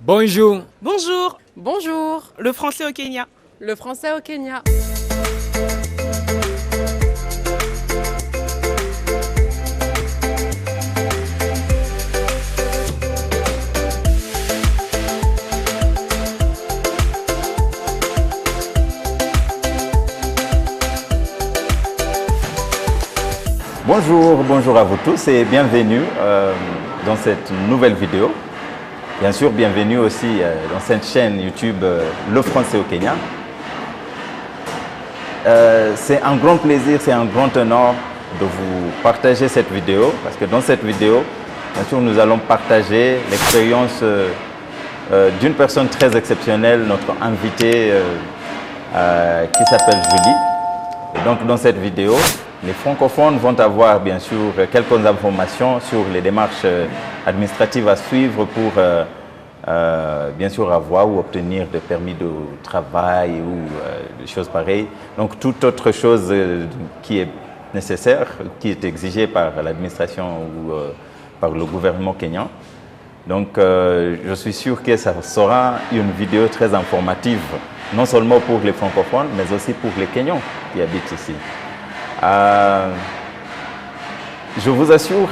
Bonjour. Bonjour. Bonjour. Le français au Kenya. Le français au Kenya. Bonjour à vous tous et bienvenue dans cette nouvelle vidéo. Bien sûr, bienvenue aussi dans cette chaîne YouTube Le Français au Kenya. C'est un grand plaisir, c'est un grand honneur de vous partager cette vidéo parce que dans cette vidéo, bien sûr, nous allons partager l'expérience d'une personne très exceptionnelle, notre invitée qui s'appelle Julie. Et donc dans cette vidéo, les francophones vont avoir bien sûr quelques informations sur les démarches administratives à suivre pour bien sûr avoir ou obtenir des permis de travail ou des choses pareilles. Donc toute autre chose qui est nécessaire, qui est exigée par l'administration ou par le gouvernement kényan. Donc je suis sûr que ça sera une vidéo très informative, non seulement pour les francophones, mais aussi pour les Kenyans qui habitent ici. Je vous assure,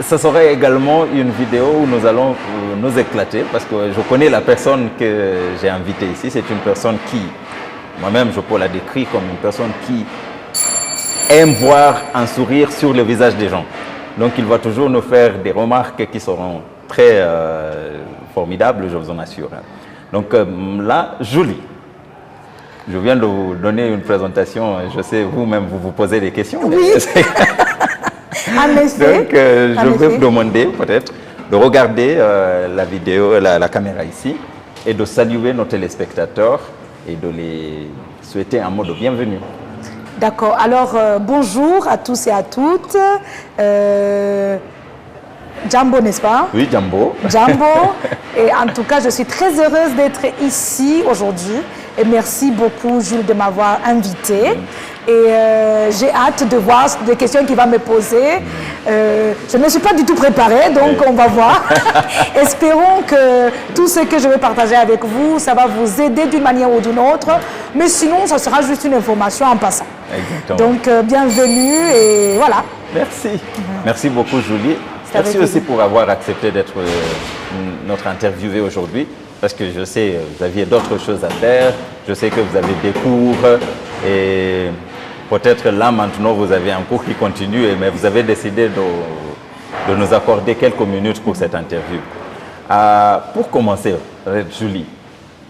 ce sera également une vidéo où nous allons nous éclater parce que je connais la personne que j'ai invitée ici. C'est une personne qui, moi-même, je peux la décrire comme une personne qui aime voir un sourire sur le visage des gens. Donc, il va toujours nous faire des remarques qui seront très formidables, je vous en assure. Donc là, Julie. Je viens de vous donner une présentation, je sais, vous-même, vous vous posez des questions. Oui, en effet. Donc, je vais vous demander peut-être de regarder la vidéo, la caméra ici, et de saluer nos téléspectateurs et de les souhaiter un mot de bienvenue. D'accord, alors bonjour à tous et à toutes. Jambo, n'est-ce pas? Oui, Jambo. Jambo. Et en tout cas, je suis très heureuse d'être ici aujourd'hui. Et merci beaucoup, Jules, de m'avoir invitée. Et j'ai hâte de voir des questions qu'il va me poser. Je ne suis pas du tout préparée, donc on va voir. Espérons que tout ce que je vais partager avec vous, ça va vous aider d'une manière ou d'une autre. Mais sinon, ça sera juste une information en passant. Exactement. Donc, bienvenue et voilà. Merci. Merci beaucoup, Julie. Merci aussi pour avoir accepté d'être notre interviewée aujourd'hui. Parce que je sais, vous aviez d'autres choses à faire. Je sais que vous avez des cours. Et peut-être là, maintenant, vous avez un cours qui continue. Mais vous avez décidé de nous accorder quelques minutes pour cette interview. Pour commencer, Julie,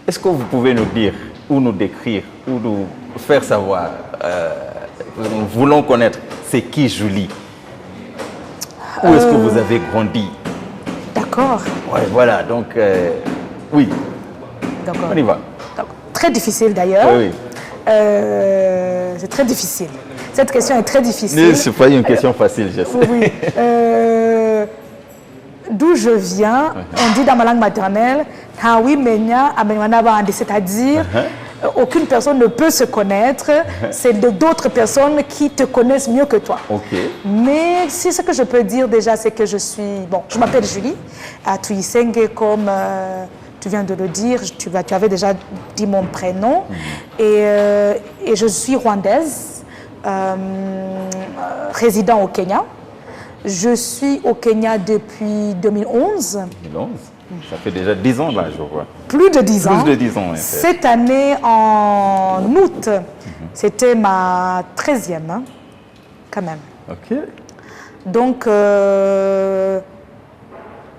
est-ce que vous pouvez nous dire, ou nous décrire, ou nous faire savoir, nous voulons connaître, c'est qui Julie? Où est-ce que vous avez grandi? D'accord. Ouais, voilà, donc, oui. D'accord. On y va. Très difficile d'ailleurs. Oui, oui. C'est très difficile. Cette question est très difficile. Ce n'est pas une question facile, je sais. Oui. D'où je viens, on dit dans ma langue maternelle, c'est-à-dire aucune personne ne peut se connaître, c'est d'autres personnes qui te connaissent mieux que toi. Okay. Mais si ce que je peux dire déjà, c'est que je m'appelle Julie, à Tuisenge, comme tu viens de le dire, tu avais déjà dit mon prénom, et je suis rwandaise, résident au Kenya. Je suis au Kenya depuis 2011. 2011. Ça fait déjà 10 ans là, je vois. Plus de 10 ans. Plus de 10 ans, en fait. Cette année, en août, c'était ma 13e, hein, quand même. Ok. Donc,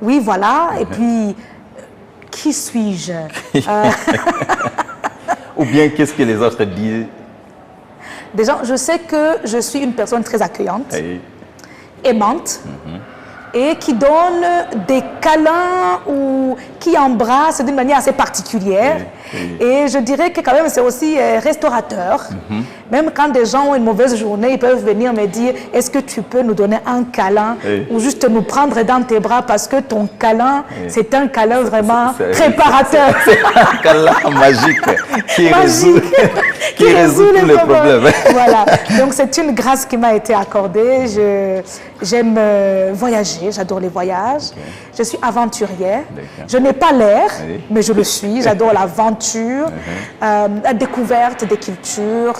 oui, voilà. Et puis, qui suis-je? Ou bien, qu'est-ce que les autres disent? Déjà, je sais que je suis une personne très accueillante, aimante. Et qui donne des câlins ou qui embrasse d'une manière assez particulière. Et je dirais que quand même, c'est aussi restaurateur. Même quand des gens ont une mauvaise journée, ils peuvent venir me dire, est-ce que tu peux nous donner un câlin ou juste nous prendre dans tes bras parce que ton câlin, c'est un câlin vraiment réparateur. C'est un câlin magique qui résout tous les problèmes. Voilà, donc c'est une grâce qui m'a été accordée. J'aime voyager, j'adore les voyages. Je suis aventurière. Je n'ai pas l'air, mais je le suis. J'adore l'aventure, la découverte des cultures.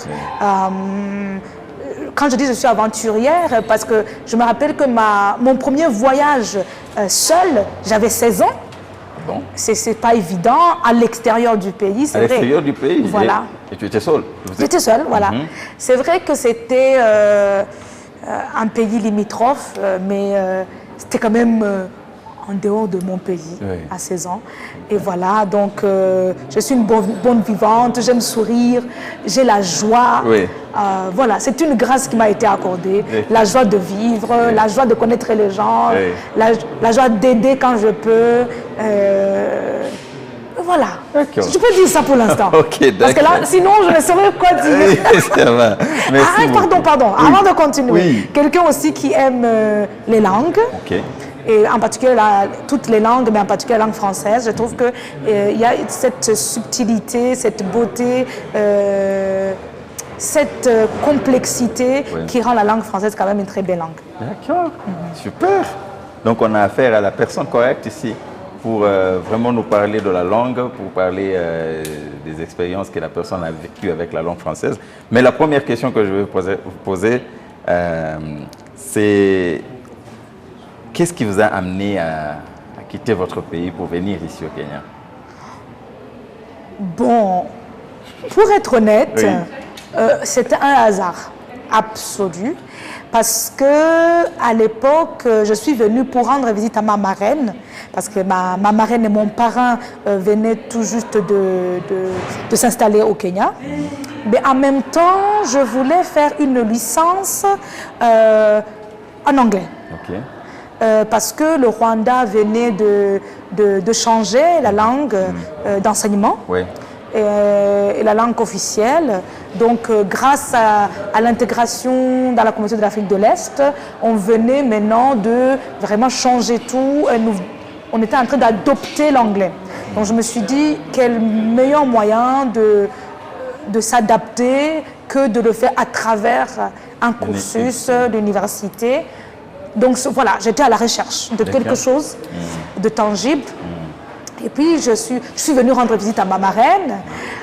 Quand je dis je suis aventurière, parce que je me rappelle que mon premier voyage seul, j'avais 16 ans. Bon. C'est pas évident à l'extérieur du pays, c'est vrai. À l'extérieur du pays. Voilà. Et tu étais seule. J'étais seule, voilà. C'est vrai que c'était un pays limitrophe, mais c'était quand même en dehors de mon pays à 16 ans. Et voilà, donc je suis une bonne vivante, j'aime sourire, j'ai la joie. Voilà, c'est une grâce qui m'a été accordée. La joie de vivre, la joie de connaître les gens, la joie d'aider quand je peux. Voilà. Je peux dire ça pour l'instant. Parce que là, sinon, je ne saurais quoi dire. Pardon. Avant de continuer, quelqu'un aussi qui aime les langues. Et en particulier toutes les langues, mais en particulier la langue française. Je trouve qu'il y a cette subtilité, cette beauté, cette complexité qui rend la langue française quand même une très belle langue. D'accord, super. Donc on a affaire à la personne correcte ici pour vraiment nous parler de la langue, pour parler des expériences que la personne a vécues avec la langue française. Mais la première question que je vais vous poser, c'est qu'est-ce qui vous a amené à quitter votre pays pour venir ici au Kenya? Bon, pour être honnête, c'était un hasard absolu. Parce que à l'époque, je suis venue pour rendre visite à ma marraine, parce que ma marraine et mon parrain venaient tout juste de s'installer au Kenya. Mais en même temps, je voulais faire une licence en anglais. Parce que le Rwanda venait de changer la langue d'enseignement. Et la langue officielle. Donc, grâce à l'intégration dans la communauté de l'Afrique de l'Est, on venait maintenant de vraiment changer tout. Et on était en train d'adopter l'anglais. Donc, je me suis dit, quel meilleur moyen de s'adapter que de le faire à travers un cursus d'université. Donc, voilà, j'étais à la recherche de quelque chose de tangible. Et puis, je suis venue rendre visite à ma marraine.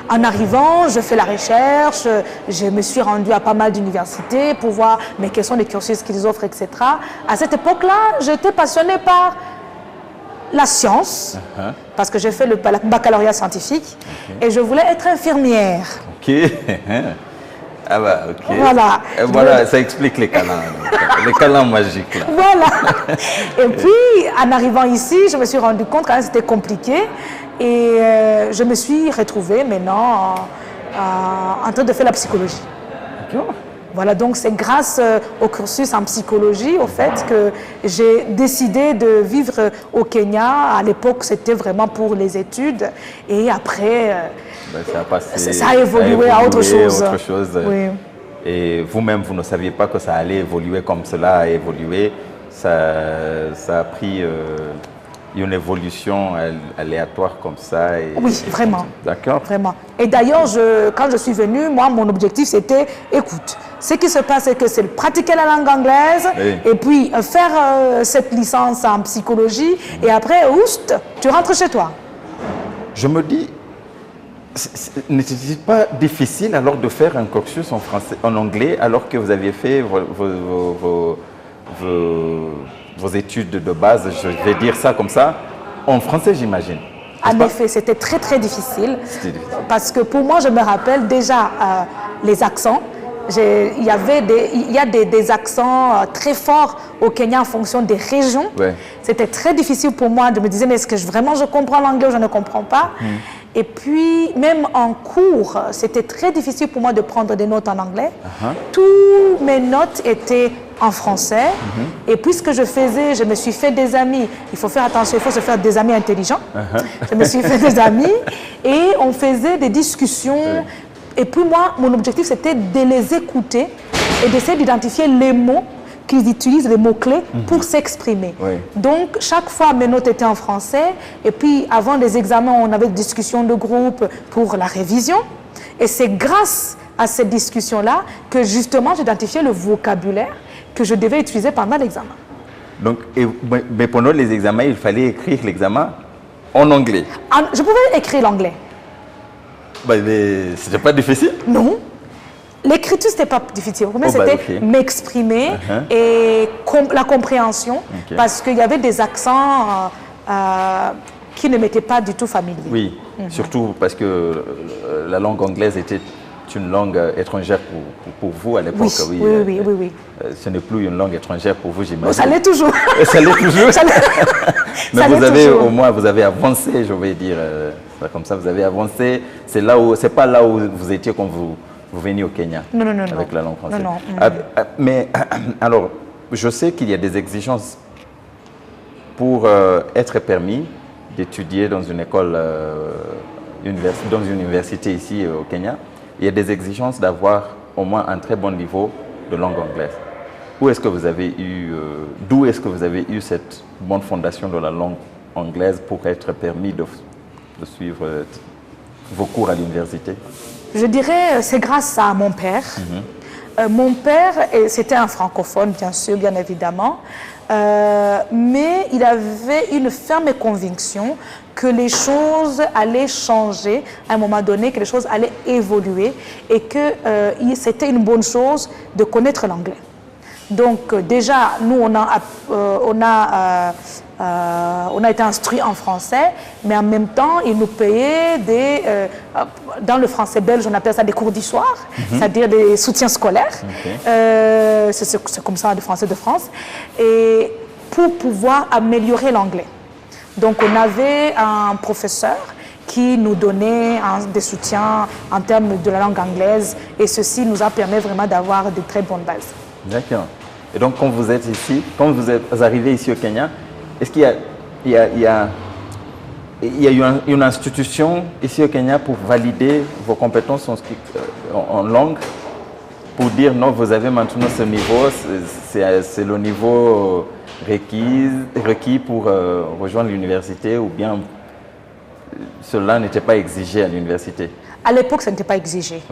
En arrivant, je fais la recherche, je me suis rendue à pas mal d'universités pour voir quels sont les cursus qu'ils offrent, etc. À cette époque-là, j'étais passionnée par la science, parce que j'ai fait le baccalauréat scientifique, et je voulais être infirmière. Ah bah, Voilà. Voilà, ça explique les câlins magiques. Là. Voilà. Et puis, en arrivant ici, je me suis rendu compte quand même c'était compliqué. Et je me suis retrouvée maintenant en train de faire la psychologie. Voilà, donc c'est grâce au cursus en psychologie, au fait, que j'ai décidé de vivre au Kenya. À l'époque, c'était vraiment pour les études. Et après... ça a évolué à autre chose. Oui. Et vous-même, vous ne saviez pas que ça allait évoluer comme cela a évolué. Ça a pris une évolution aléatoire comme ça. Oui, vraiment. D'accord. Vraiment. Et d'ailleurs, quand je suis venue, moi, mon objectif, c'était, écoute, ce qui se passe, c'est que c'est pratiquer la langue anglaise et puis faire cette licence en psychologie. Et après, oust, tu rentres chez toi. Je me dis... N'était-il pas difficile alors de faire un cursus en anglais alors que vous aviez fait vos études de base, je vais dire ça comme ça, en français j'imagine? En effet, c'était très très difficile. Parce que pour moi, je me rappelle déjà les accents. Il y a des accents très forts au Kenya en fonction des régions. C'était très difficile pour moi de me dire, mais est-ce que vraiment je comprends l'anglais ou je ne comprends pas? Et puis, même en cours, c'était très difficile pour moi de prendre des notes en anglais. Toutes mes notes étaient en français. Et puisque je me suis fait des amis. Il faut faire attention, il faut se faire des amis intelligents. Je me suis fait des amis et on faisait des discussions. Et puis moi, mon objectif, c'était de les écouter et d'essayer d'identifier les mots qu'ils utilisent, les mots-clés, pour s'exprimer. Oui. Donc, chaque fois, mes notes étaient en français. Et puis, avant les examens, on avait des discussions de groupe pour la révision. Et c'est grâce à cette discussion-là que, justement, j'identifiais le vocabulaire que je devais utiliser pendant l'examen. Donc, mais pendant les examens, il fallait écrire l'examen en anglais. Je pouvais écrire l'anglais. Bah, mais c'était pas difficile? Non. L'écriture, c'était pas difficile. Pour moi, c'était m'exprimer et la compréhension, parce qu'il y avait des accents qui ne m'étaient pas du tout familiers. Oui, surtout parce que la langue anglaise était une langue étrangère pour vous à l'époque. Oui. Ce n'est plus une langue étrangère pour vous, j'imagine. Ça l'est toujours. Ça l'est toujours. Mais vous avez toujours. au moins, vous avez avancé, je vais dire, comme ça, vous avez avancé. C'est là où, c'est pas là où vous étiez quand vous veniez au Kenya. Non. Avec la langue française. Non. Mais alors, je sais qu'il y a des exigences pour être permis d'étudier dans une école, dans une université ici au Kenya. Il y a des exigences d'avoir au moins un très bon niveau de langue anglaise. D'où est-ce que vous avez eu cette bonne fondation de la langue anglaise pour être permis de suivre vos cours à l'université? Je dirais c'est grâce à mon père. Mon père, c'était un francophone, bien sûr, bien évidemment, mais il avait une ferme conviction que les choses allaient changer à un moment donné, que les choses allaient évoluer et que c'était une bonne chose de connaître l'anglais. Donc déjà, nous, on a été instruits en français, mais en même temps, ils nous payaient dans le français belge, on appelle ça des cours du soir, c'est-à-dire des soutiens scolaires. C'est comme ça, le français de France. Et pour pouvoir améliorer l'anglais. Donc, on avait un professeur qui nous donnait des soutiens en termes de la langue anglaise, et ceci nous a permis vraiment d'avoir de très bonnes bases. D'accord. Et donc, quand vous êtes ici, quand vous êtes arrivé ici au Kenya, est-ce qu'il y a eu une institution ici au Kenya pour valider vos compétences en langue, pour dire non, vous avez maintenant ce niveau, c'est le niveau requis pour rejoindre l'université, ou bien cela n'était pas exigé à l'université? À l'époque, ça n'était pas exigé.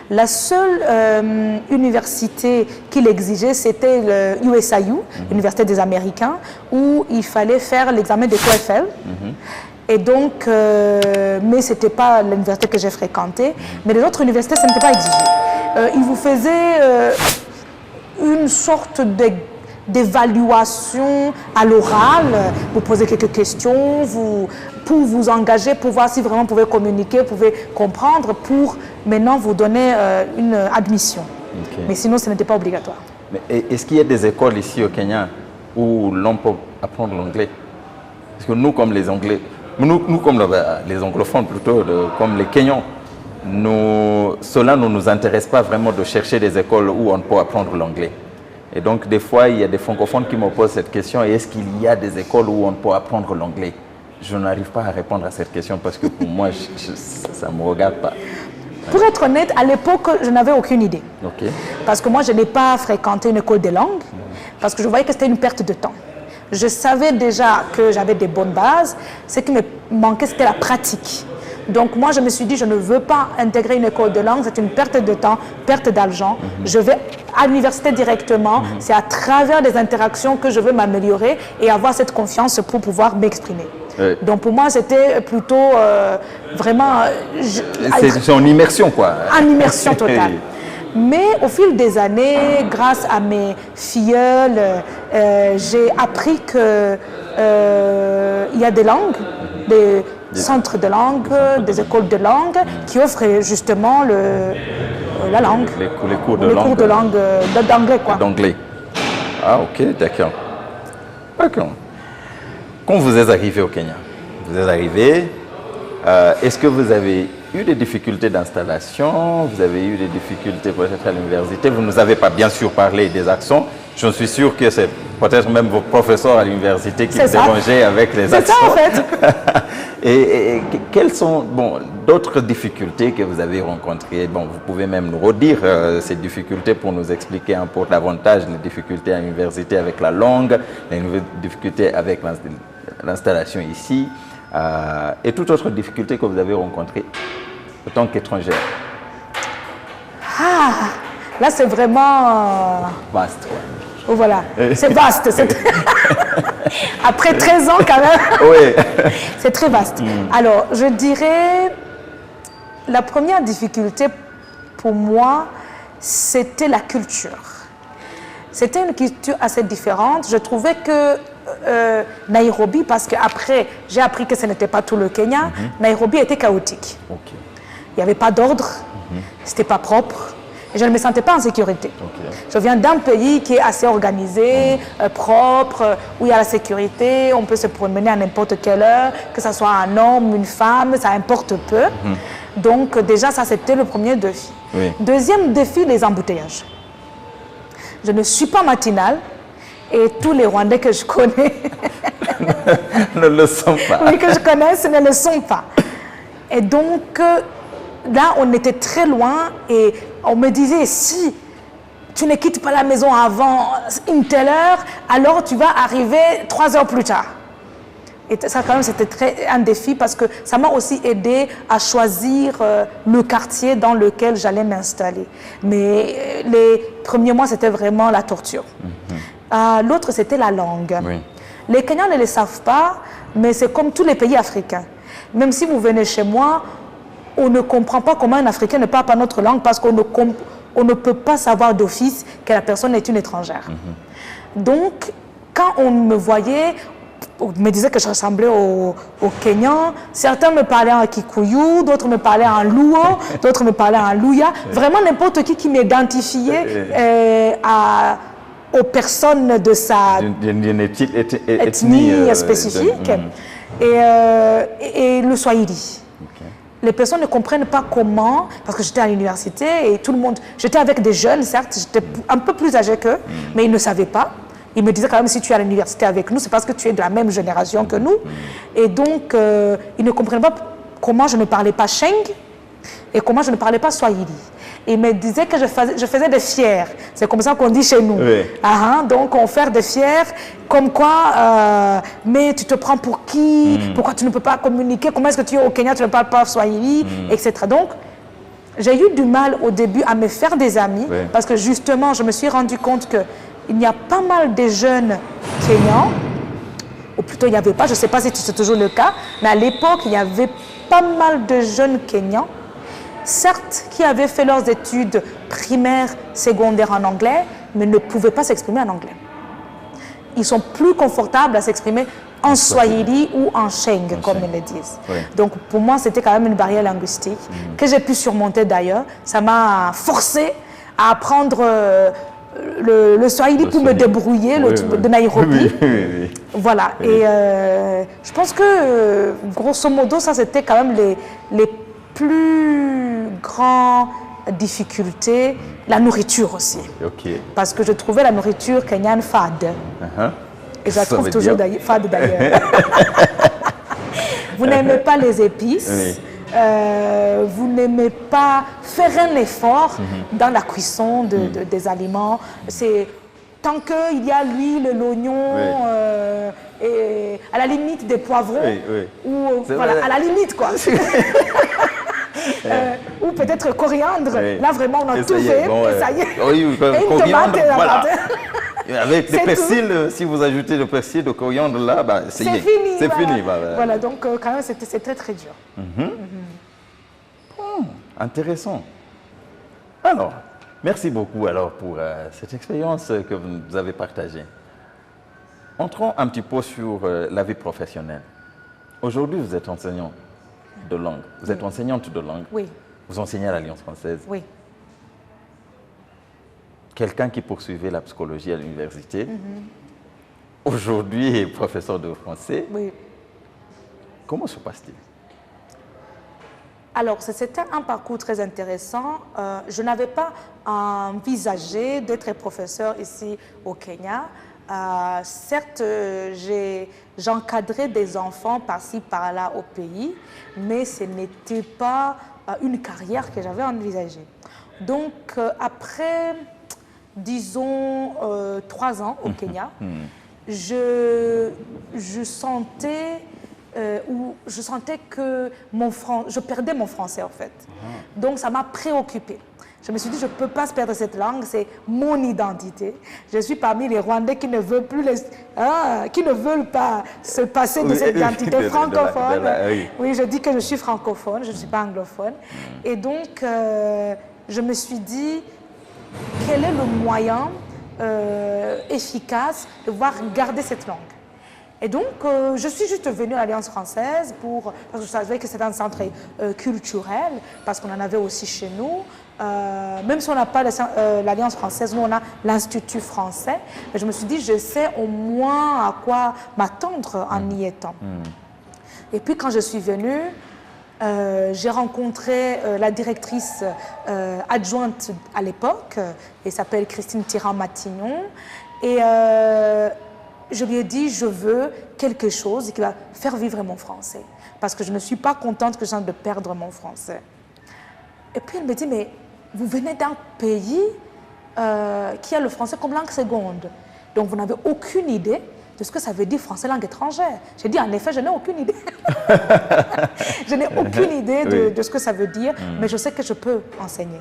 La seule université qui l'exigeait, c'était l'USIU, l'Université des Américains, où il fallait faire l'examen de TOEFL. Et donc, mais ce n'était pas l'université que j'ai fréquentée. Mais les autres universités, ça n'était pas exigé. Ils vous faisaient une sorte d'évaluation à l'oral, vous posez quelques questions, pour vous engager, pour voir si vraiment vous pouvez communiquer, vous pouvez comprendre, pour maintenant vous donner une admission. Mais sinon, ce n'était pas obligatoire. Est-ce qu'il y a des écoles ici au Kenya où l'on peut apprendre l'anglais? Parce que nous, comme les Anglais, nous comme les anglophones plutôt, comme les Kenyans, cela ne nous intéresse pas vraiment de chercher des écoles où on peut apprendre l'anglais. Et donc, des fois, il y a des francophones qui me posent cette question: est-ce qu'il y a des écoles où on peut apprendre l'anglais? Je n'arrive pas à répondre à cette question parce que pour moi, ça ne me regarde pas. Pour être honnête, à l'époque, je n'avais aucune idée. Parce que moi, je n'ai pas fréquenté une école de langue, parce que je voyais que c'était une perte de temps. Je savais déjà que j'avais des bonnes bases. Ce qui me manquait, c'était la pratique. Donc moi, je me suis dit, je ne veux pas intégrer une école de langue, c'est une perte de temps, perte d'argent. Je vais à l'université directement. C'est à travers des interactions que je veux m'améliorer et avoir cette confiance pour pouvoir m'exprimer. Donc pour moi, c'était plutôt vraiment... c'est en immersion, quoi. En immersion totale. Mais au fil des années, grâce à mes filleuls, j'ai appris qu'il y a des langues, des centres de langue, des écoles de langue qui offrent justement la langue. Les cours de langue. D'anglais, quoi. D'anglais. Ah, ok, d'accord. D'accord. Quand vous êtes arrivé au Kenya, est-ce que vous avez eu des difficultés d'installation? Vous avez eu des difficultés peut-être à l'université? Vous ne nous avez pas bien sûr parlé des accents. Je suis sûr que c'est peut-être même vos professeurs à l'université qui C'est ça. dérangeaient avec les C'est ça, accents. en fait. Et quelles sont d'autres difficultés que vous avez rencontrées? Bon, vous pouvez même nous redire ces difficultés pour nous expliquer un peu davantage les difficultés à l'université avec la langue, les difficultés avec l'installation ici, et toute autre difficulté que vous avez rencontrées en tant qu'étrangère. Ah, là, c'est vraiment... Vaste, quoi. Oh, voilà, c'est vaste. Après 13 ans, quand même, Oui. c'est très vaste. Alors, je dirais, la première difficulté pour moi, c'était la culture. C'était une culture assez différente. Je trouvais que Nairobi, parce qu'après, j'ai appris que ce n'était pas tout le Kenya, Nairobi était chaotique. Ok. Il n'y avait pas d'ordre, c'était pas propre. Et je ne me sentais pas en sécurité. Ok. Je viens d'un pays qui est assez organisé, propre, où il y a la sécurité, on peut se promener à n'importe quelle heure, que ce soit un homme, une femme, ça importe peu. Donc déjà, ça c'était le premier défi. Oui. Deuxième défi, les embouteillages. Je ne suis pas matinale et tous les Rwandais que je connais, Ne le sont pas. oui, que je connais, ce ne le sont pas. Et donc, là, on était très loin et on me disait, si tu ne quittes pas la maison avant une telle heure, alors tu vas arriver 3 heures plus tard. Et ça, quand même, c'était un défi parce que ça m'a aussi aidé à choisir le quartier dans lequel j'allais m'installer. Mais les premiers mois, c'était vraiment la torture. L'autre, c'était la langue. Oui. Les Kenyans ne le savent pas, mais c'est comme tous les pays africains. Même si vous venez chez moi, on ne comprend pas comment un Africain ne parle pas notre langue parce qu'on ne peut pas savoir d'office que la personne est une étrangère. Donc, quand on me voyait, on me disait que je ressemblais au Kenyan, certains me parlaient en Kikuyu, d'autres me parlaient en Luo, d'autres me parlaient en Luya. Vraiment n'importe qui m'identifiait aux personnes de sa D'une ethnie spécifique. Et le Swahili. Les personnes ne comprennent pas comment, parce que j'étais à l'université et tout le monde, j'étais avec des jeunes, certes, j'étais un peu plus âgée qu'eux, mais ils ne savaient pas. Ils me disaient quand même, si tu es à l'université avec nous, c'est parce que tu es de la même génération que nous. Et donc, ils ne comprennent pas comment je ne parlais pas Sheng et comment je ne parlais pas Swahili. Ils me disaient que je faisais des fiers. C'est comme ça qu'on dit chez nous. Oui. Donc, on fait des fiers, comme quoi, mais tu te prends pour qui? Pourquoi tu ne peux pas communiquer? Comment est-ce que tu es au Kenya, tu ne parles pas Swahili, etc. Donc, j'ai eu du mal au début à me faire des amis, Oui. parce que justement, je me suis rendu compte qu'il y a pas mal de jeunes Kenyans, ou plutôt il n'y avait pas, je ne sais pas si c'est toujours le cas, mais à l'époque, il y avait pas mal de jeunes Kenyans, certes, qui avaient fait leurs études primaires, secondaires en anglais, mais ne pouvaient pas s'exprimer en anglais. Ils sont plus confortables à s'exprimer en Swahili ou en Sheng, comme ils le disent. Oui. Donc pour moi, c'était quand même une barrière linguistique que j'ai pu surmonter d'ailleurs. Ça m'a forcé à apprendre le Swahili pour me débrouiller, le truc de Nairobi. Oui. Voilà. Oui. Et je pense que, grosso modo, ça c'était quand même les plus grandes difficultés. La nourriture aussi. Ok. Parce que je trouvais la nourriture kenyane fade. Et je la Ça trouve veut toujours dire? fade d'ailleurs. Vous n'aimez pas les épices. Oui. Vous n'aimez pas faire un effort dans la cuisson des aliments. C'est tant qu'il y a l'huile, l'oignon, et à la limite des poivrons, ou voilà, vrai. à la limite quoi. Ou peut-être coriandre. Oui. Là vraiment on a Et tout ça y est, fait. bon, Et ça y est. Oui, Et une coriandre, tomate, voilà. Avec le C'est persil, si vous ajoutez le persil de coriandre là, bah, c'est fini. C'est voilà. fini. Voilà. Voilà, donc quand même c'est très très dur. Intéressant. Alors, merci beaucoup alors pour cette expérience que vous avez partagée. Entrons un petit peu sur la vie professionnelle. Aujourd'hui, vous êtes enseignant de langue. Vous êtes enseignante de langue. Oui, Vous enseignez à l'Alliance française. oui. Quelqu'un qui poursuivait la psychologie à l'université, aujourd'hui est professeur de français. Oui. Comment se passe-t-il? Alors, c'était un parcours très intéressant. Je n'avais pas envisagé d'être professeur ici au Kenya. Certes, j'encadrais des enfants par-ci, par-là au pays, mais ce n'était pas une carrière que j'avais envisagée. Donc, après, disons, 3 ans au Kenya, je sentais que je perdais mon français en fait. Donc ça m'a préoccupée. Je me suis dit, je ne peux pas perdre cette langue, c'est mon identité. Je suis parmi les Rwandais qui ne veulent pas se passer de cette identité francophone. Oui, je dis que je suis francophone, je ne suis pas anglophone. Et donc, je me suis dit, quel est le moyen efficace de pouvoir garder cette langue? Et donc, je suis juste venue à l'Alliance française parce que je savais que c'était un centre culturel, parce qu'on en avait aussi chez nous. Même si on n'a pas l'Alliance française, nous on a l'Institut français. Mais je me suis dit, je sais au moins à quoi m'attendre en y étant. Et puis quand je suis venue, j'ai rencontré la directrice adjointe à l'époque, elle s'appelle Christine Tiran-Matignon. Et je lui ai dit, je veux quelque chose qui va faire vivre mon français. Parce que je ne suis pas contente que j'ai de perdre mon français. Et puis elle me dit, mais vous venez d'un pays qui a le français comme langue seconde. Donc vous n'avez aucune idée de ce que ça veut dire français langue étrangère. J'ai dit, en effet, je n'ai aucune idée. Je n'ai aucune idée de ce que ça veut dire, mais je sais que je peux enseigner.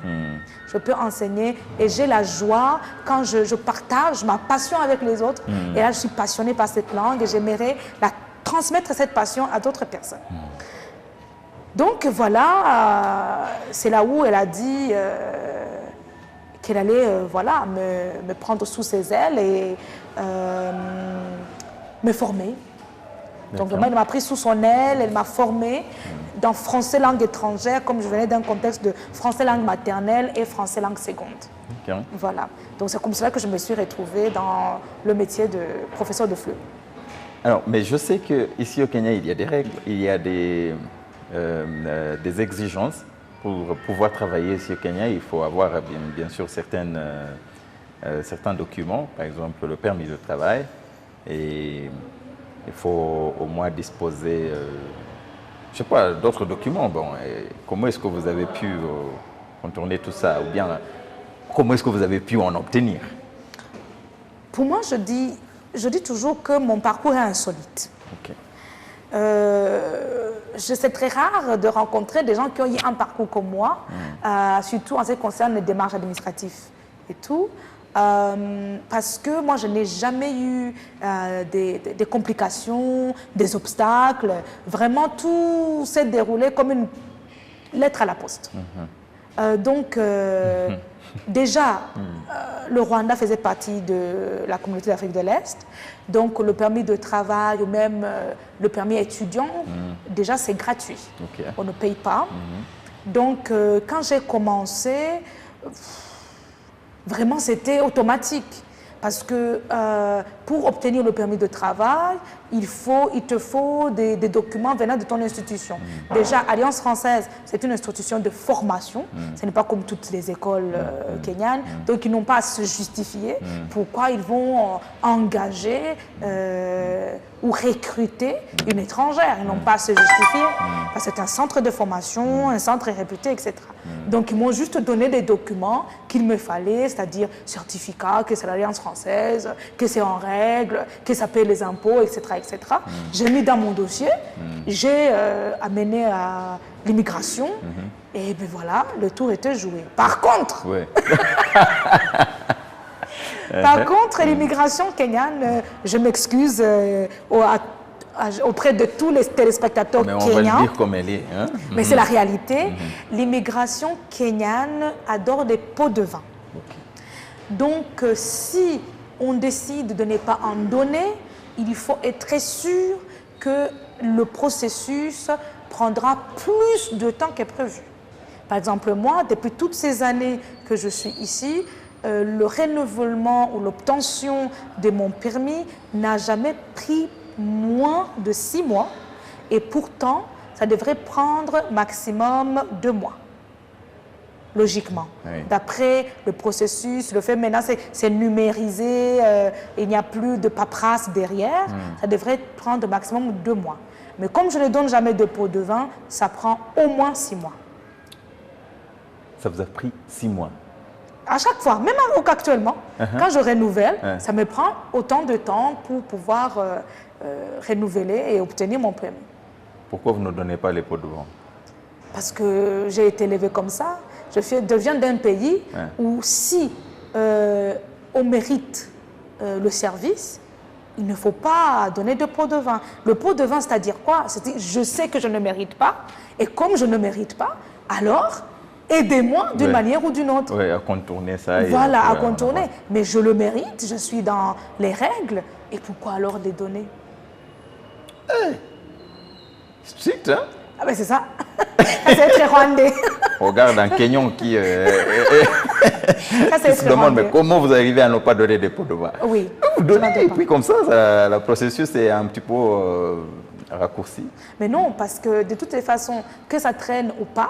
Je peux enseigner et j'ai la joie quand je partage ma passion avec les autres. Et là, je suis passionnée par cette langue et j'aimerais transmettre cette passion à d'autres personnes. Donc voilà, c'est là où elle a dit qu'elle allait me prendre sous ses ailes et me former. Donc elle m'a pris sous son aile, elle m'a formée dans français langue étrangère, comme je venais d'un contexte de français langue maternelle et français langue seconde. Okay. Voilà. Donc c'est comme cela que je me suis retrouvée dans le métier de professeur de flûte. Alors, mais je sais qu'ici au Kenya, il y a des règles, il y a des exigences. Pour pouvoir travailler ici au Kenya, il faut avoir bien sûr certains documents, par exemple le permis de travail, et il faut au moins disposer, je ne sais pas, d'autres documents. Bon, comment est-ce que vous avez pu contourner tout ça, ou bien comment est-ce que vous avez pu en obtenir? Pour moi, je dis toujours que mon parcours est insolite. Okay. C'est très rare de rencontrer des gens qui ont eu un parcours comme moi, surtout en ce qui concerne les démarches administratives et tout. Parce que moi, je n'ai jamais eu des complications, des obstacles. Vraiment, tout s'est déroulé comme une lettre à la poste. Déjà, le Rwanda faisait partie de la communauté d'Afrique de l'Est. Donc, le permis de travail ou même le permis étudiant, déjà, c'est gratuit. Okay. On ne paye pas. Donc, quand j'ai commencé, vraiment, c'était automatique. Parce que pour obtenir le permis de travail, il te faut des documents venant de ton institution. Déjà, Alliance française, c'est une institution de formation. Ce n'est pas comme toutes les écoles kenyanes. Donc, ils n'ont pas à se justifier pourquoi ils vont engager ou recruter une étrangère. Ils n'ont pas à se justifier. Parce que c'est un centre de formation, un centre réputé, etc. Donc, ils m'ont juste donné des documents qu'il me fallait, c'est-à-dire certificat que c'est l'Alliance française, que c'est en règle, que ça paye les impôts, etc. etc. J'ai mis dans mon dossier, j'ai amené à l'immigration, et bien voilà, le tour était joué. Par contre, l'immigration kenyane, je m'excuse auprès de tous les téléspectateurs kenyans. On va le dire comme elle est. Hein? Mais c'est la réalité. L'immigration kenyane adore les pots de vin. Donc, si on décide de ne pas en donner, il faut être très sûr que le processus prendra plus de temps que prévu. Par exemple, moi, depuis toutes ces années que je suis ici, le renouvellement ou l'obtention de mon permis n'a jamais pris moins de 6 mois. Et pourtant, ça devrait prendre maximum 2 mois. Logiquement. Oui. D'après le processus, le fait maintenant, c'est numérisé, il n'y a plus de paperasse derrière, ça devrait prendre maximum 2 mois. Mais comme je ne donne jamais de pot de vin, ça prend au moins 6 mois. Ça vous a pris 6 mois? À chaque fois, même actuellement, quand je renouvelle, ça me prend autant de temps pour pouvoir renouveler et obtenir mon permis. Pourquoi vous ne donnez pas les pots de vin? Parce que j'ai été élevée comme ça. Je viens d'un pays où si on mérite le service, il ne faut pas donner de pot de vin. Le pot de vin, c'est-à-dire quoi? C'est-à-dire, je sais que je ne mérite pas, et comme je ne mérite pas, alors aidez-moi d'une manière ou d'une autre. Oui, à contourner ça. Voilà, à contourner. Mais je le mérite, je suis dans les règles, et pourquoi alors les donner? Strict, hein? Ah ben c'est ça. C'est très rwandais. Regarde un Kenyan qui Ça, qui se demande mais comment vous arrivez à ne pas donner des pots de vin? Oui. Vous donnez, et puis comme ça, le processus est un petit peu raccourci. Mais non, parce que de toutes les façons, que ça traîne ou pas,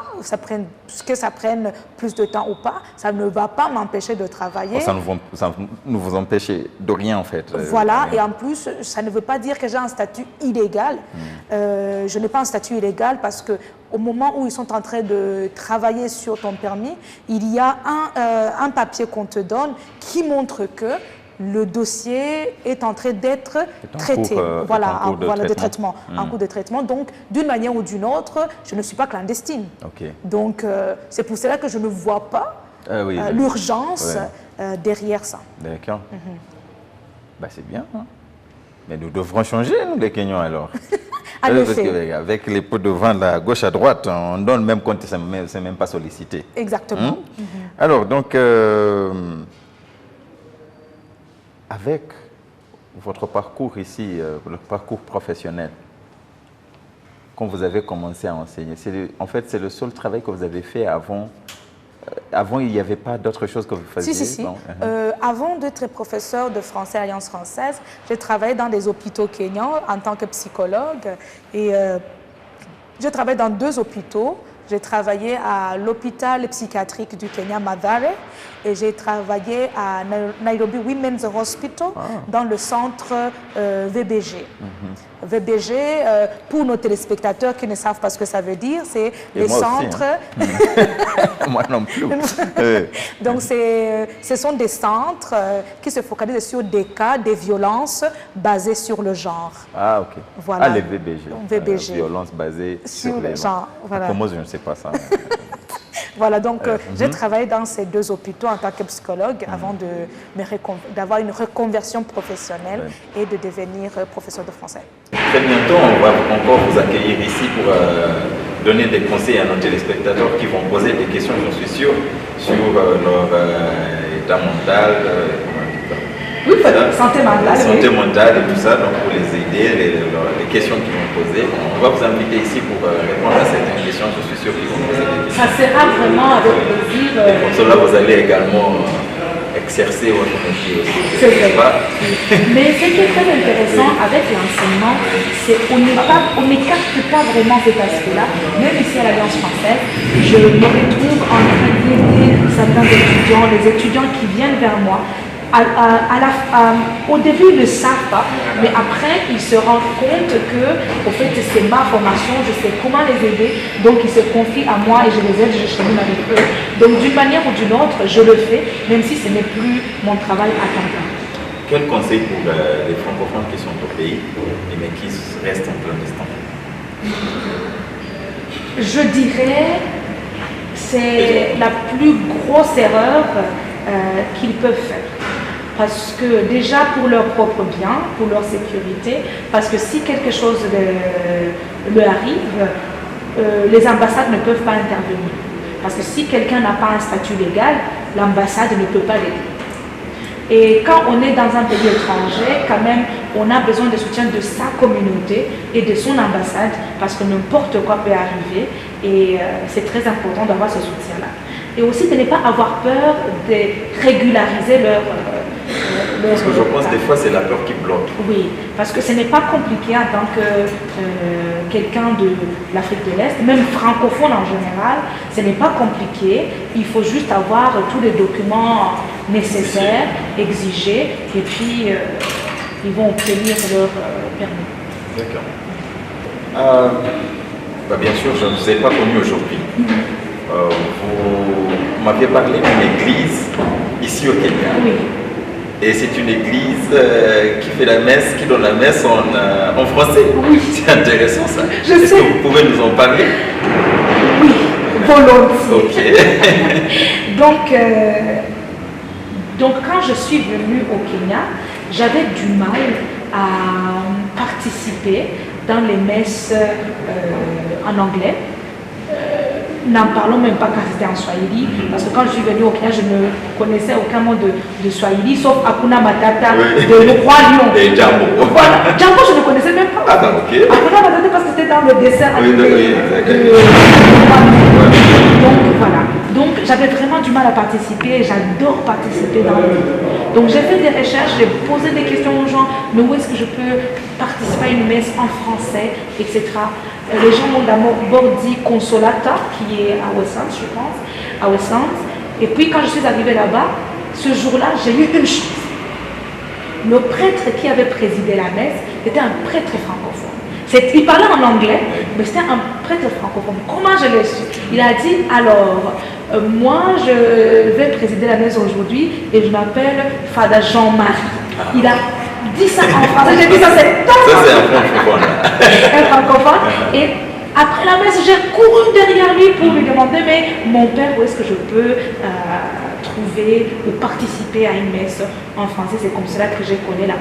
que ça prenne plus de temps ou pas, ça ne va pas m'empêcher de travailler. Ça ne vous empêche de rien en fait. Voilà, et en plus, ça ne veut pas dire que j'ai un statut illégal. Je n'ai pas un statut illégal parce que au moment où ils sont en train de travailler sur ton permis, il y a un papier qu'on te donne qui montre que le dossier est en train d'être traité, voilà, en cours de traitement. Donc, d'une manière ou d'une autre, je ne suis pas clandestine. Okay. Donc, c'est pour cela que je ne vois pas l'urgence derrière ça. D'accord. Bah, c'est bien. Hein? Mais nous devrons changer, nous, les Kenyans, alors. En parce effet. qu'avec les pots de vin de la gauche à droite, on donne même quand c'est même pas sollicité. Exactement. Alors, donc, avec votre parcours ici, le parcours professionnel, quand vous avez commencé à enseigner, en fait, c'est le seul travail que vous avez fait avant. Avant, il n'y avait pas d'autre chose que vous faisiez? Si. Bon, avant d'être professeur de français à Alliance française, j'ai travaillé dans des hôpitaux kenyans en tant que psychologue. Et je travaille dans 2 hôpitaux. J'ai travaillé à l'hôpital psychiatrique du Kenya, Mathare, et j'ai travaillé à Nairobi Women's Hospital, dans le centre VBG. VBG, pour nos téléspectateurs qui ne savent pas ce que ça veut dire, c'est les centres... Aussi, hein. Moi non plus. Donc, ce sont des centres qui se focalisent sur des cas de violences basées sur le genre. Ah, ok. Voilà. Ah, les VBG. VBG. Violences basées sur les genre. Voilà. Moi, je ne sais pas ça. Voilà, donc j'ai travaillé dans ces 2 hôpitaux en tant que psychologue avant d'avoir une reconversion professionnelle et de devenir professeur de français. Très bientôt, on va encore vous accueillir ici pour donner des conseils à nos téléspectateurs qui vont poser des questions, j'en suis sûr, sur leur état mental, Santé mentale. Santé mentale et tout ça, donc pour les aider, les questions qu'ils vont poser. On va vous inviter ici pour répondre à certaines questions, je suis sûr qu'ils vont poser des questions. Ça sera vraiment avec plaisir. Et pour cela, vous allez également exercer votre métier aussi. C'est vrai. Mais ce qui est très intéressant avec l'enseignement, c'est qu'on n'écarte pas vraiment cet aspect-là. Même ici à l'Alliance française, je me retrouve en train d'aider certains étudiants, les étudiants qui viennent vers moi. Au début, ils ne savent pas, mais après, ils se rendent compte que, au fait, c'est ma formation, je sais comment les aider, donc ils se confient à moi et je les aide, je chemine avec eux. Donc, d'une manière ou d'une autre, je le fais, même si ce n'est plus mon travail à temps plein. Quel conseil pour les francophones qui sont au pays, mais qui restent en clandestin? Je dirais c'est la plus grosse erreur qu'ils peuvent faire. Parce que déjà pour leur propre bien, pour leur sécurité, parce que si quelque chose leur arrive, les ambassades ne peuvent pas intervenir. Parce que si quelqu'un n'a pas un statut légal, l'ambassade ne peut pas l'aider. Et quand on est dans un pays étranger, quand même, on a besoin de soutien de sa communauté et de son ambassade, parce que n'importe quoi peut arriver, et c'est très important d'avoir ce soutien-là. Et aussi de ne pas avoir peur de régulariser Parce que je pense des fois c'est la peur qui bloque. Oui, parce que ce n'est pas compliqué en tant que quelqu'un de l'Afrique de l'Est, même francophone en général, ce n'est pas compliqué. Il faut juste avoir tous les documents nécessaires, exigés, et puis ils vont obtenir leur permis. D'accord. Bien sûr, je ne vous ai pas connu aujourd'hui. Vous m'aviez parlé d'une église ici au Kenya. Oui. Et c'est une église qui fait la messe, qui donne la messe en français. Oui. C'est intéressant ça. Je Est-ce sais. que vous pouvez nous en parler? Oui, volontiers. Ok. Donc quand je suis venue au Kenya, j'avais du mal à participer dans les messes en anglais. N'en parlons même pas quand c'était en Swahili, parce que quand je suis venue au Kenya, je ne connaissais aucun mot de Swahili, sauf Hakuna Matata de Le Roi Lion. Et Djambo. Voilà, Djambo je ne connaissais même pas. Ah bah ok. Hakuna Matata parce que c'était dans le dessin animé exactement. Donc voilà. Donc j'avais vraiment du mal à participer, j'adore participer dans le monde. Donc j'ai fait des recherches, j'ai posé des questions aux gens, mais où est-ce que je peux participer à une messe en français, etc. Les gens m'ont d'abord dit Consolata, qui est à Westlands, je pense, à Westlands. Et puis quand je suis arrivée là-bas, ce jour-là, j'ai eu une chance. Le prêtre qui avait présidé la messe était un prêtre francophone. Il parlait en anglais, mais c'était un prêtre francophone. Comment je l'ai su? Il a dit, alors, moi je vais présider la messe aujourd'hui et je m'appelle Fada Jean-Marie. Il a dit ça en français, j'ai dit ça c'est top. Ça c'est un francophone. Un francophone. Et après la messe, j'ai couru derrière lui pour lui demander, mais mon père, où est-ce que je peux trouver ou participer à une messe en français? C'est comme cela que j'ai connu la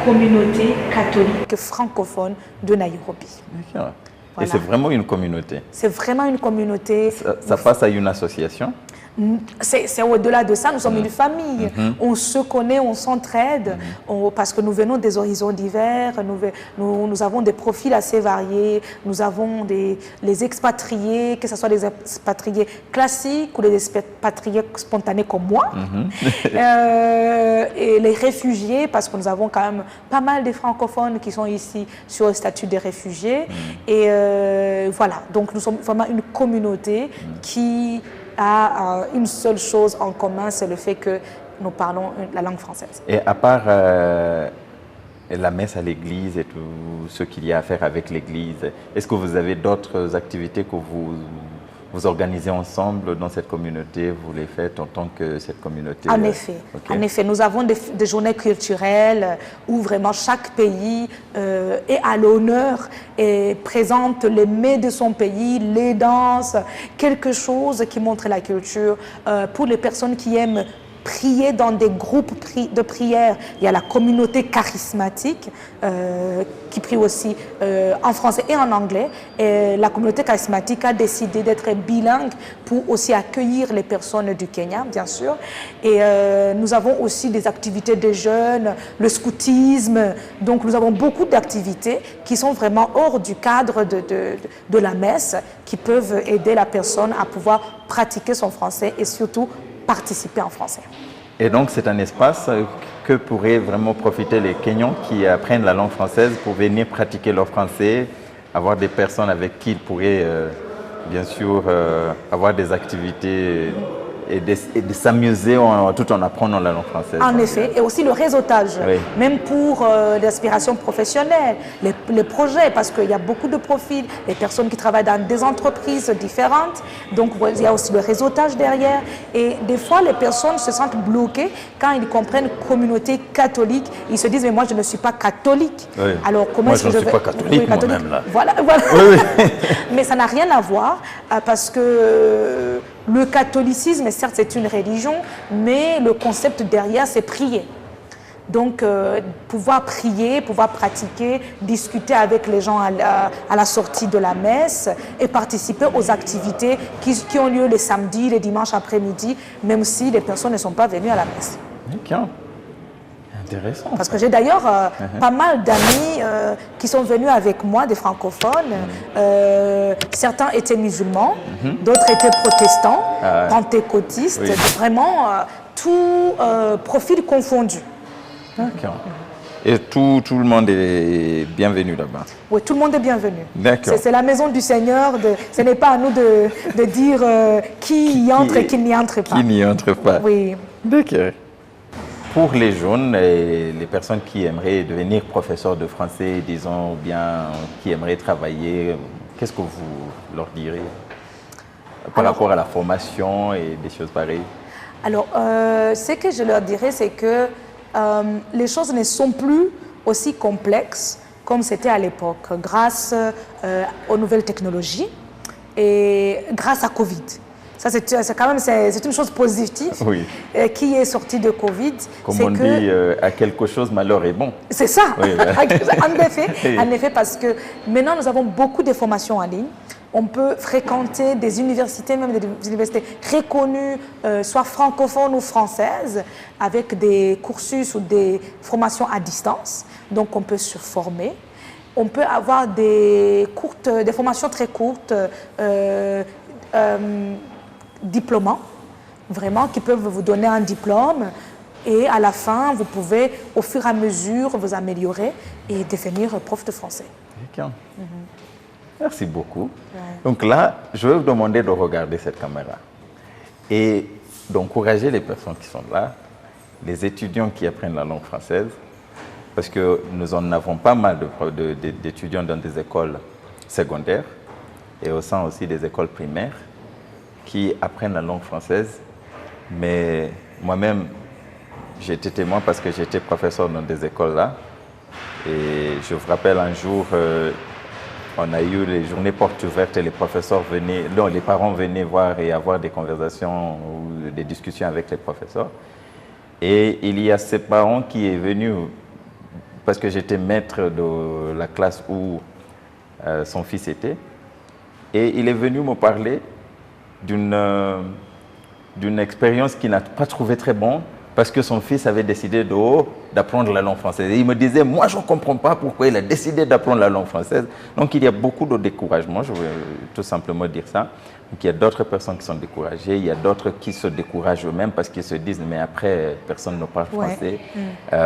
communauté catholique francophone de Nairobi. D'accord. Voilà. Et c'est vraiment une communauté. C'est vraiment une communauté. Ça passe à une association? C'est au-delà de ça, nous sommes une famille. On se connaît, on s'entraide, parce que nous venons des horizons divers, nous avons des profils assez variés, nous avons les expatriés, que ce soit des expatriés classiques ou des expatriés spontanés comme moi, et les réfugiés, parce que nous avons quand même pas mal de francophones qui sont ici sur le statut des réfugiés. Et voilà, donc nous sommes vraiment une communauté qui a une seule chose en commun, c'est le fait que nous parlons la langue française. Et à part la messe à l'église et tout ce qu'il y a à faire avec l'église, est-ce que vous avez d'autres activités que vous organisez ensemble dans cette communauté? Vous les faites en tant que cette communauté? En effet, okay. En effet, nous avons des journées culturelles où vraiment chaque pays est à l'honneur et présente les mets de son pays, les danses, quelque chose qui montre la culture. Pour les personnes qui aiment prier dans des groupes de prière, il y a la communauté charismatique qui prie aussi en français et en anglais. Et la communauté charismatique a décidé d'être bilingue pour aussi accueillir les personnes du Kenya, bien sûr. Et nous avons aussi des activités des jeunes, le scoutisme. Donc nous avons beaucoup d'activités qui sont vraiment hors du cadre de la messe, qui peuvent aider la personne à pouvoir pratiquer son français et surtout participer en français. Et donc c'est un espace que pourraient vraiment profiter les Kenyans qui apprennent la langue française pour venir pratiquer leur français, avoir des personnes avec qui ils pourraient bien sûr avoir des activités et de s'amuser tout en apprenant la langue française. En effet, et aussi le réseautage, oui. Même pour l'aspiration professionnelle, les projets, parce qu'il y a beaucoup de profils, les personnes qui travaillent dans des entreprises différentes, donc il y a aussi le réseautage derrière. Et des fois, les personnes se sentent bloquées quand ils comprennent communauté catholique. Ils se disent, mais moi, je ne suis pas catholique. Oui. Alors, comment est-ce que je ne suis pas catholique, moi-même, là. Voilà. Oui, oui. Mais ça n'a rien à voir, parce que le catholicisme, certes, c'est une religion, mais le concept derrière, c'est prier. Donc, pouvoir prier, pouvoir pratiquer, discuter avec les gens à la sortie de la messe et participer aux activités qui ont lieu les samedis, les dimanches après-midi, même si les personnes ne sont pas venues à la messe. Okay. Intéressant. Parce que j'ai d'ailleurs pas mal d'amis qui sont venus avec moi, des francophones. Certains étaient musulmans, d'autres étaient protestants, pentecôtistes, vraiment tout profil confondu. D'accord. Et tout le monde est bienvenu là-bas. Oui, tout le monde est bienvenu. D'accord. C'est la maison du Seigneur. Ce n'est pas à nous de dire qui y entre et qui n'y entre pas. Qui n'y entre pas. Oui. D'accord. Pour les jeunes et les personnes qui aimeraient devenir professeurs de français, disons, ou bien qui aimeraient travailler, qu'est-ce que vous leur direz par rapport à la formation et des choses pareilles? Alors, ce que je leur dirais, c'est que les choses ne sont plus aussi complexes comme c'était à l'époque, grâce aux nouvelles technologies et grâce à Covid. Ça, c'est quand même c'est une chose positive qui est sortie de Covid. Comme on dit, à quelque chose, malheur est bon. C'est ça, oui, en effet, parce que maintenant, nous avons beaucoup de formations en ligne. On peut fréquenter des universités, même des universités reconnues, soit francophones ou françaises, avec des cursus ou des formations à distance. Donc, on peut se former. On peut avoir des formations très courtes, diplômants, vraiment, qui peuvent vous donner un diplôme. Et à la fin, vous pouvez, au fur et à mesure, vous améliorer et devenir prof de français. D'accord. Merci beaucoup. Donc là, je vais vous demander de regarder cette caméra et d'encourager les personnes qui sont là, les étudiants qui apprennent la langue française, parce que nous en avons pas mal d'étudiants dans des écoles secondaires et au sein aussi des écoles primaires qui apprennent la langue française. Mais moi-même, j'ai été témoin parce que j'étais professeur dans des écoles là. Et je vous rappelle un jour, on a eu les journées portes ouvertes et les professeurs venaient, non, les parents venaient voir et avoir des conversations ou des discussions avec les professeurs. Et il y a ces parents qui est venu, parce que j'étais maître de la classe où son fils était, et il est venu me parler d'une expérience qu'il n'a pas trouvé très bonne, parce que son fils avait décidé d'apprendre la langue française. Et il me disait, moi je ne comprends pas pourquoi il a décidé d'apprendre la langue française. Donc il y a beaucoup de découragement, je veux tout simplement dire ça. Donc il y a d'autres personnes qui sont découragées, il y a d'autres qui se découragent eux-mêmes parce qu'ils se disent, mais après personne ne parle français.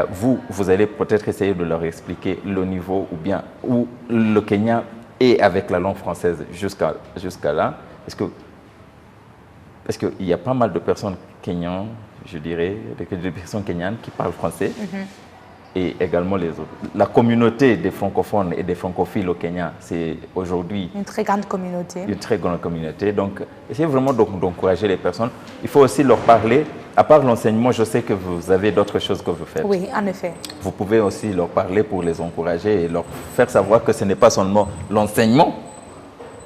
Vous allez peut-être essayer de leur expliquer le niveau ou bien où le Kenya est avec la langue française jusqu'à là. Parce qu'il y a pas mal de personnes kenyanes, je dirais, des personnes kenyanes qui parlent français et également les autres. La communauté des francophones et des francophiles au Kenya, c'est aujourd'hui une très grande communauté. Une très grande communauté. Donc, essayez vraiment d'encourager les personnes. Il faut aussi leur parler. À part l'enseignement, je sais que vous avez d'autres choses que vous faites. Oui, en effet. Vous pouvez aussi leur parler pour les encourager et leur faire savoir que ce n'est pas seulement l'enseignement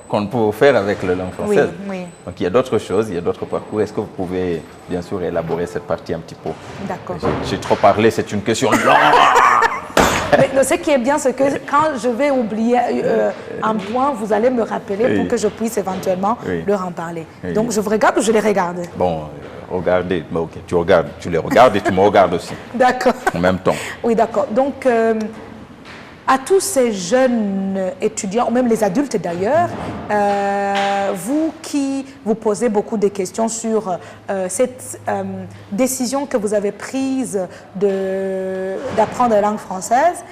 qu'on peut faire avec la langue française. Oui. Donc il y a d'autres choses, il y a d'autres parcours. Est-ce que vous pouvez bien sûr élaborer cette partie un petit peu? D'accord. J'ai trop parlé, c'est une question longue. Mais ce qui est bien, c'est que quand je vais oublier un point, vous allez me rappeler pour que je puisse éventuellement leur en parler. Donc je vous regarde ou je les regarde? Bon, regardez. Ok, tu les regardes et tu me regardes aussi. D'accord. En même temps. Oui, d'accord. Donc, à tous ces jeunes étudiants, ou même les adultes d'ailleurs, vous qui vous posez beaucoup de questions sur cette décision que vous avez prise d'apprendre la langue française,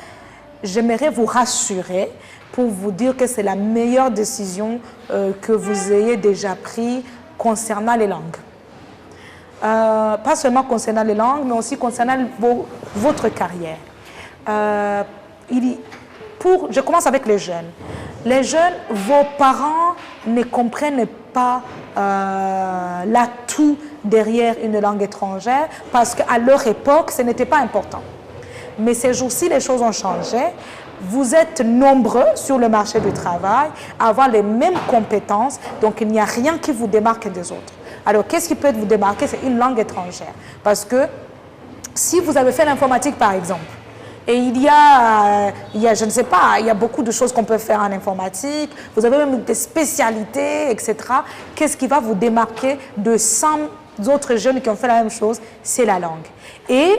j'aimerais vous rassurer pour vous dire que c'est la meilleure décision que vous ayez déjà prise concernant les langues. Pas seulement concernant les langues, mais aussi concernant votre carrière. Je commence avec les jeunes. Les jeunes, vos parents ne comprennent pas l'atout derrière une langue étrangère parce qu'à leur époque, ce n'était pas important. Mais ces jours-ci, les choses ont changé. Vous êtes nombreux sur le marché du travail à avoir les mêmes compétences, donc il n'y a rien qui vous démarque des autres. Alors, qu'est-ce qui peut vous démarquer? C'est une langue étrangère. Parce que si vous avez fait l'informatique, par exemple, et il y a, je ne sais pas, il y a beaucoup de choses qu'on peut faire en informatique, vous avez même des spécialités, etc. Qu'est-ce qui va vous démarquer de 100 autres jeunes qui ont fait la même chose? C'est la langue. Et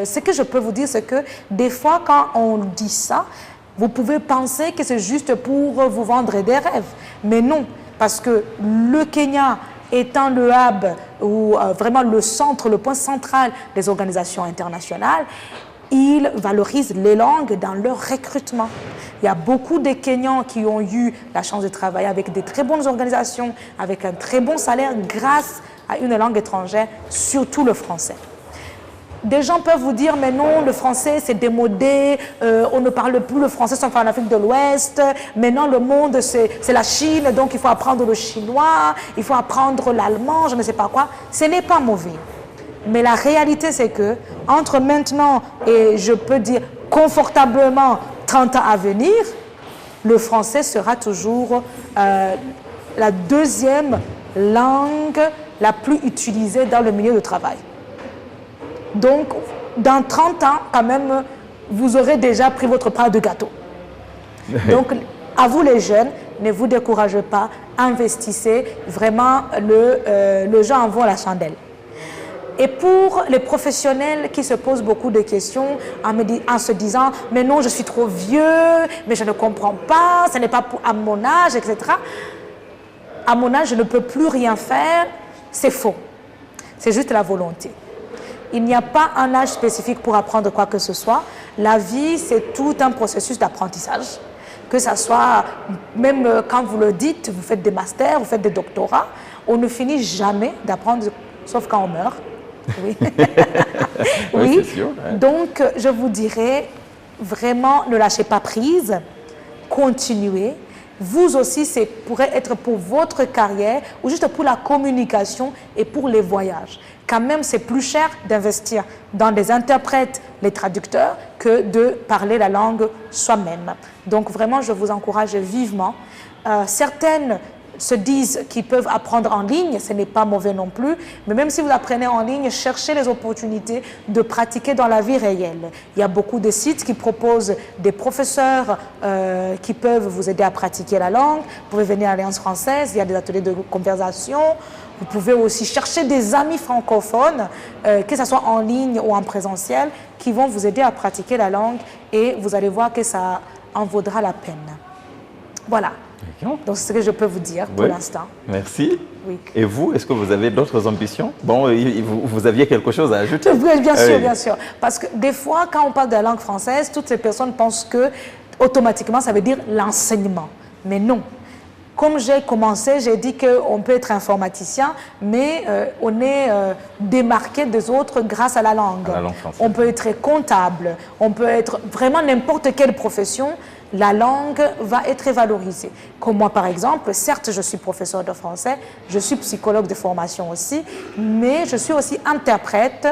ce que je peux vous dire, c'est que des fois, quand on dit ça, vous pouvez penser que c'est juste pour vous vendre des rêves. Mais non, parce que le Kenya étant le hub ou vraiment le centre, le point central des organisations internationales, ils valorisent les langues dans leur recrutement. Il y a beaucoup de Kenyans qui ont eu la chance de travailler avec des très bonnes organisations, avec un très bon salaire grâce à une langue étrangère, surtout le français. Des gens peuvent vous dire, mais non, le français c'est démodé, on ne parle plus le français sauf en Afrique de l'Ouest, maintenant le monde c'est la Chine, donc il faut apprendre le chinois, il faut apprendre l'allemand, je ne sais pas quoi. Ce n'est pas mauvais. Mais la réalité c'est que, entre maintenant et je peux dire confortablement 30 ans à venir, le français sera toujours la deuxième langue la plus utilisée dans le milieu du travail. Donc, dans 30 ans, quand même, vous aurez déjà pris votre part de gâteau. Donc, à vous les jeunes, ne vous découragez pas, investissez. Vraiment, le jeu en vaut la chandelle. Et pour les professionnels qui se posent beaucoup de questions en se disant « mais non, je suis trop vieux, mais je ne comprends pas, ce n'est pas à mon âge, etc. » À mon âge, je ne peux plus rien faire, c'est faux. C'est juste la volonté. Il n'y a pas un âge spécifique pour apprendre quoi que ce soit. La vie, c'est tout un processus d'apprentissage. Que ce soit, même quand vous le dites, vous faites des masters, vous faites des doctorats, on ne finit jamais d'apprendre, sauf quand on meurt. Oui. Oui. C'est sûr, ouais. Donc, je vous dirais, vraiment, ne lâchez pas prise, continuez. Vous aussi, ça pourrait être pour votre carrière ou juste pour la communication et pour les voyages. Quand même, c'est plus cher d'investir dans des interprètes, les traducteurs, que de parler la langue soi-même. Donc vraiment, je vous encourage vivement. Certaines se disent qu'ils peuvent apprendre en ligne, ce n'est pas mauvais non plus, mais même si vous apprenez en ligne, cherchez les opportunités de pratiquer dans la vie réelle. Il y a beaucoup de sites qui proposent des professeurs qui peuvent vous aider à pratiquer la langue. Vous pouvez venir à l'Alliance française, il y a des ateliers de conversation. Vous pouvez aussi chercher des amis francophones, que ce soit en ligne ou en présentiel, qui vont vous aider à pratiquer la langue et vous allez voir que ça en vaudra la peine. Voilà. Donc, c'est ce que je peux vous dire pour l'instant. Merci. Oui. Et vous, est-ce que vous avez d'autres ambitions? Bon, vous aviez quelque chose à ajouter? Oui, bien sûr, bien sûr. Parce que des fois, quand on parle de la langue française, toutes ces personnes pensent que automatiquement, ça veut dire l'enseignement. Mais non. Comme j'ai commencé, j'ai dit qu'on peut être informaticien, mais on est démarqué des autres grâce à la langue. À la langue française. On peut être comptable, on peut être vraiment n'importe quelle profession. La langue va être valorisée. Comme moi, par exemple, certes, je suis professeur de français, je suis psychologue de formation aussi, mais je suis aussi interprète,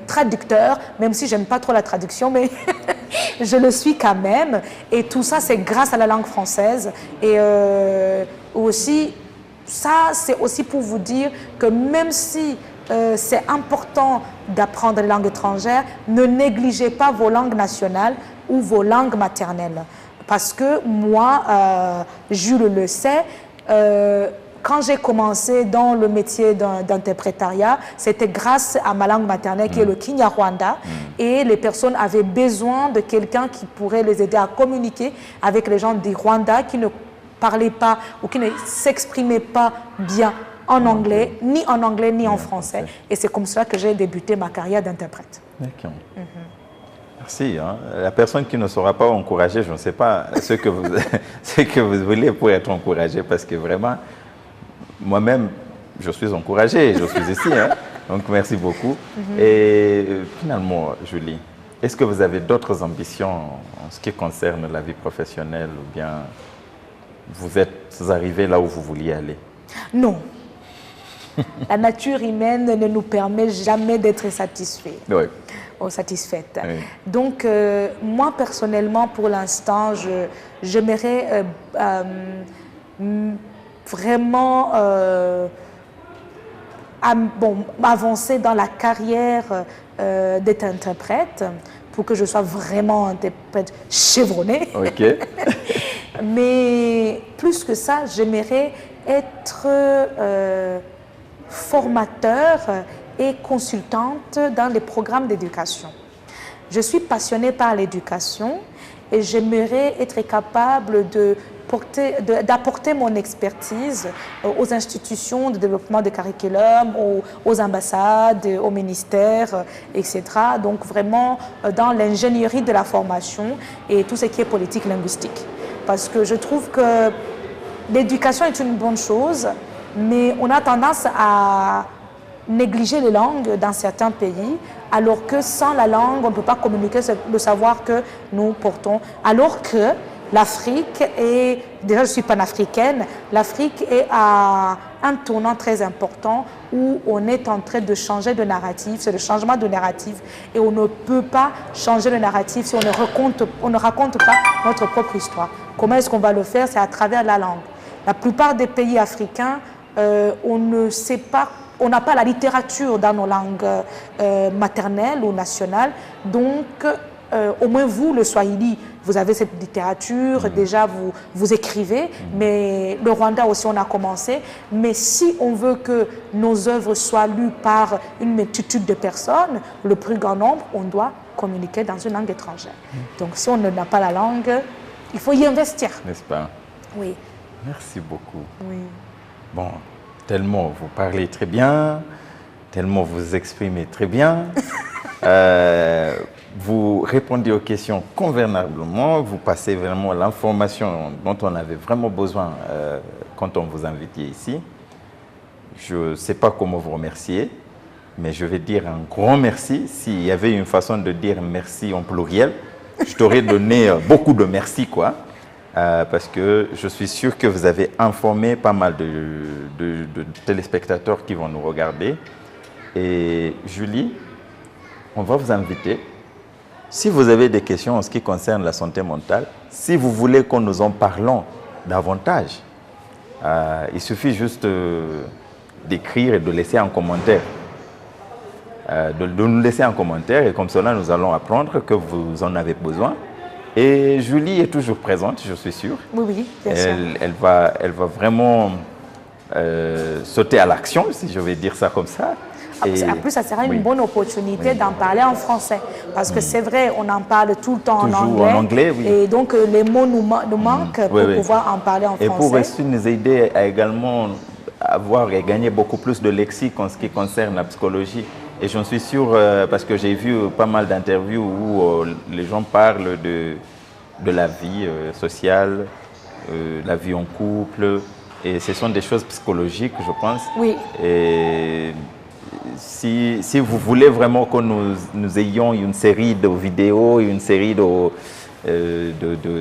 traducteur, même si je n'aime pas trop la traduction, mais je le suis quand même. Et tout ça, c'est grâce à la langue française. Et aussi, ça, c'est aussi pour vous dire que même si c'est important d'apprendre les langues étrangères, ne négligez pas vos langues nationales ou vos langues maternelles. Parce que moi, Jules le sait, quand j'ai commencé dans le métier d'interprétariat, c'était grâce à ma langue maternelle qui est le Kinyarwanda. Et les personnes avaient besoin de quelqu'un qui pourrait les aider à communiquer avec les gens du Rwanda qui ne parlaient pas ou qui ne s'exprimaient pas bien en anglais, ni en français. Et c'est comme cela que j'ai débuté ma carrière d'interprète. D'accord. Merci. Hein. La personne qui ne saura pas encourager, je ne sais pas ce que vous voulez pour être encouragé, parce que vraiment, moi-même, je suis encouragé, je suis ici. Hein. Donc, merci beaucoup. Et finalement, Julie, est-ce que vous avez d'autres ambitions en ce qui concerne la vie professionnelle ou bien vous êtes arrivé là où vous vouliez aller? Non. La nature humaine ne nous permet jamais d'être satisfait. Oui. Ou satisfaite. Oui. Donc, moi, personnellement, pour l'instant, j'aimerais vraiment avancer dans la carrière d'être interprète pour que je sois vraiment interprète chevronnée. OK. Mais plus que ça, j'aimerais être formateur et consultante dans les programmes d'éducation. Je suis passionnée par l'éducation et j'aimerais être capable d'apporter mon expertise aux institutions de développement de curriculum, aux ambassades, aux ministères, etc. Donc vraiment dans l'ingénierie de la formation et tout ce qui est politique linguistique. Parce que je trouve que l'éducation est une bonne chose, mais on a tendance à négliger les langues dans certains pays, alors que sans la langue, on ne peut pas communiquer le savoir que nous portons. Alors que l'Afrique est, déjà je suis panafricaine, l'Afrique est à un tournant très important où on est en train de changer de narratif, c'est le changement de narratif et on ne peut pas changer le narratif si on ne raconte pas notre propre histoire. Comment est-ce qu'on va le faire? C'est à travers la langue. La plupart des pays africains, on ne sait pas, on n'a pas la littérature dans nos langues maternelles ou nationales, donc au moins vous, le Swahili, vous avez cette littérature, déjà vous écrivez, mais le Rwanda aussi on a commencé, mais si on veut que nos œuvres soient lues par une multitude de personnes, le plus grand nombre, on doit communiquer dans une langue étrangère. Donc si on n'a pas la langue, il faut y investir. N'est-ce pas? Oui. Merci beaucoup. Oui. Bon, tellement vous parlez très bien, tellement vous exprimez très bien. Vous répondez aux questions convenablement, vous passez vraiment l'information dont on avait vraiment besoin quand on vous invitait ici. Je ne sais pas comment vous remercier, mais je vais dire un grand merci. S'il y avait une façon de dire merci en pluriel, je t'aurais donné beaucoup de merci, quoi. Parce que je suis sûr que vous avez informé pas mal de téléspectateurs qui vont nous regarder. Et Julie, on va vous inviter. Si vous avez des questions en ce qui concerne la santé mentale, si vous voulez qu'on nous en parlons davantage, il suffit juste d'écrire et de laisser un commentaire. De nous laisser un commentaire et comme cela, nous allons apprendre que vous en avez besoin. Et Julie est toujours présente, je suis sûr. Oui, oui, bien sûr. Elle va vraiment sauter à l'action, si je vais dire ça comme ça. Et en plus, ça sera une bonne opportunité d'en parler en français. Parce que c'est vrai, on en parle tout le temps toujours en anglais. Oui. Et donc, les mots nous manquent pour pouvoir en parler en français. Et pour aussi nous aider à également avoir et gagner beaucoup plus de lexique en ce qui concerne la psychologie. Et j'en suis sûr, parce que j'ai vu pas mal d'interviews où les gens parlent de la vie sociale, la vie en couple. Et ce sont des choses psychologiques, je pense. Oui. Et si vous voulez vraiment que nous ayons une série de vidéos, une série de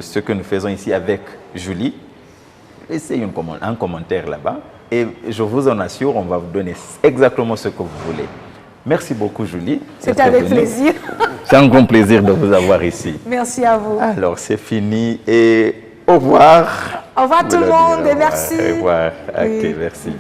ce que nous faisons ici avec Julie, laissez un commentaire là-bas. Et je vous en assure, on va vous donner exactement ce que vous voulez. Merci beaucoup, Julie. C'était avec plaisir. C'est un grand plaisir de vous avoir ici. Merci à vous. Alors, c'est fini et au revoir. Au revoir tout le monde et merci. Au revoir. Oui. Ok, merci.